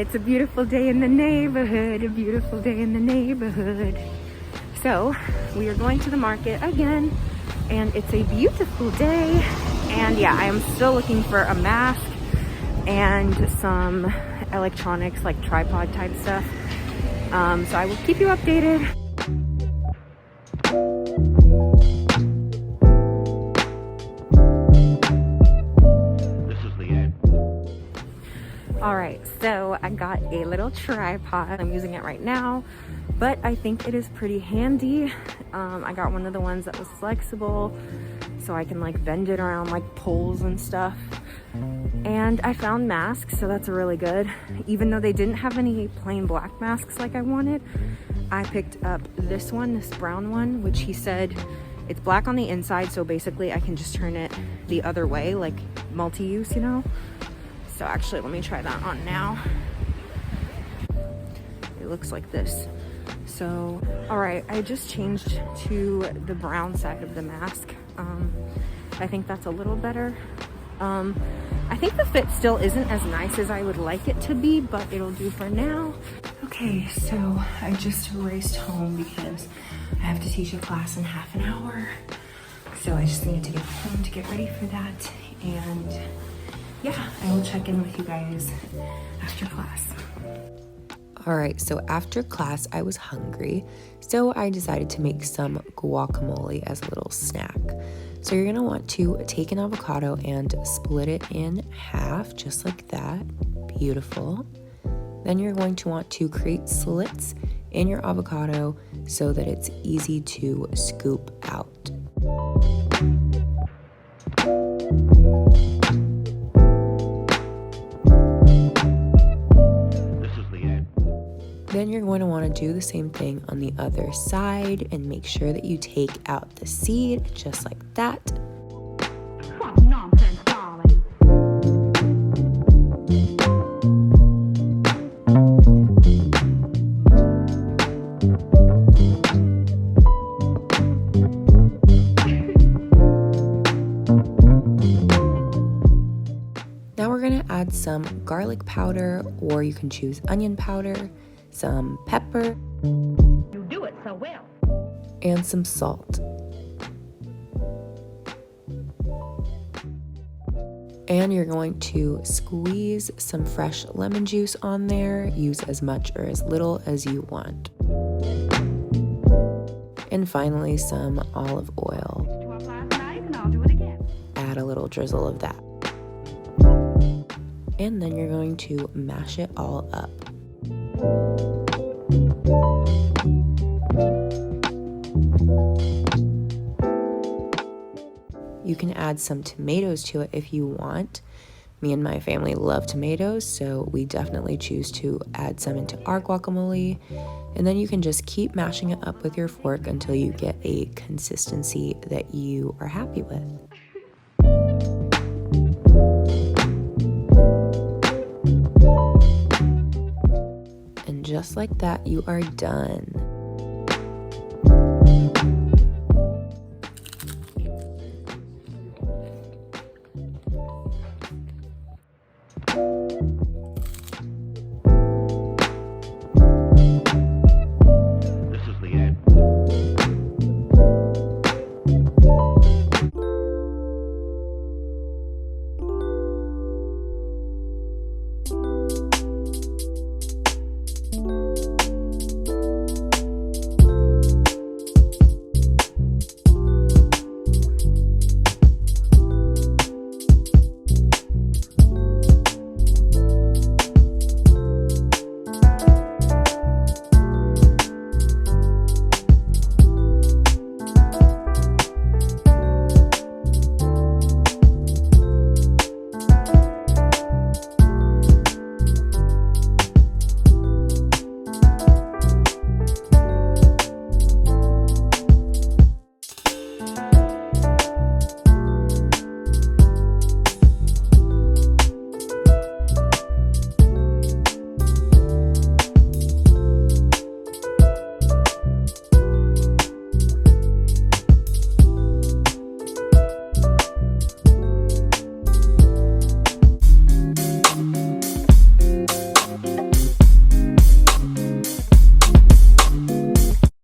It's a beautiful day in the neighborhood, a beautiful day in the neighborhood. So we are going to the market again, and it's a beautiful day. And yeah, I am still looking for a mask and some electronics, like tripod type stuff. So I will keep you updated. All right, so I got a little tripod. I'm using it right now, but I think it is pretty handy. I got one of the ones that was flexible, so I can like bend it around like poles and stuff. And I found masks, so that's really good. Even though they didn't have any plain black masks like I wanted, I picked up this one, this brown one, which he said it's black on the inside, so basically I can just turn it the other way, like multi-use, you know? So actually, let me try that on now. It looks like this. So, all right, I just changed to the brown side of the mask. I think that's a little better. I think the fit still isn't as nice as I would like it to be, but it'll do for now. Okay, so I just raced home because I have to teach a class in half an hour. So I just needed to get home to get ready for that. And yeah, I will check in with you guys after class. All right, so after class, I was hungry, so I decided to make some guacamole as a little snack. So you're gonna want to take an avocado and split it in half, just like that. Beautiful. Then you're going to want to create slits in your avocado so that it's easy to scoop out. Then you're going to want to do the same thing on the other side and make sure that you take out the seed, just like that. What nonsense, darling. Now we're going to add some garlic powder, or you can choose onion powder, some pepper, You do it so well. and some salt. And you're going to squeeze some fresh lemon juice on there. Use as much or as little as you want. And finally, some olive oil. 12 last night, and I'll do it again. Add a little drizzle of that. And then you're going to mash it all up. You can add some tomatoes to it if you want. Me and my family love tomatoes, so we definitely choose to add some into our guacamole. And then you can just keep mashing it up with your fork until you get a consistency that you are happy with. And just like that, you are done.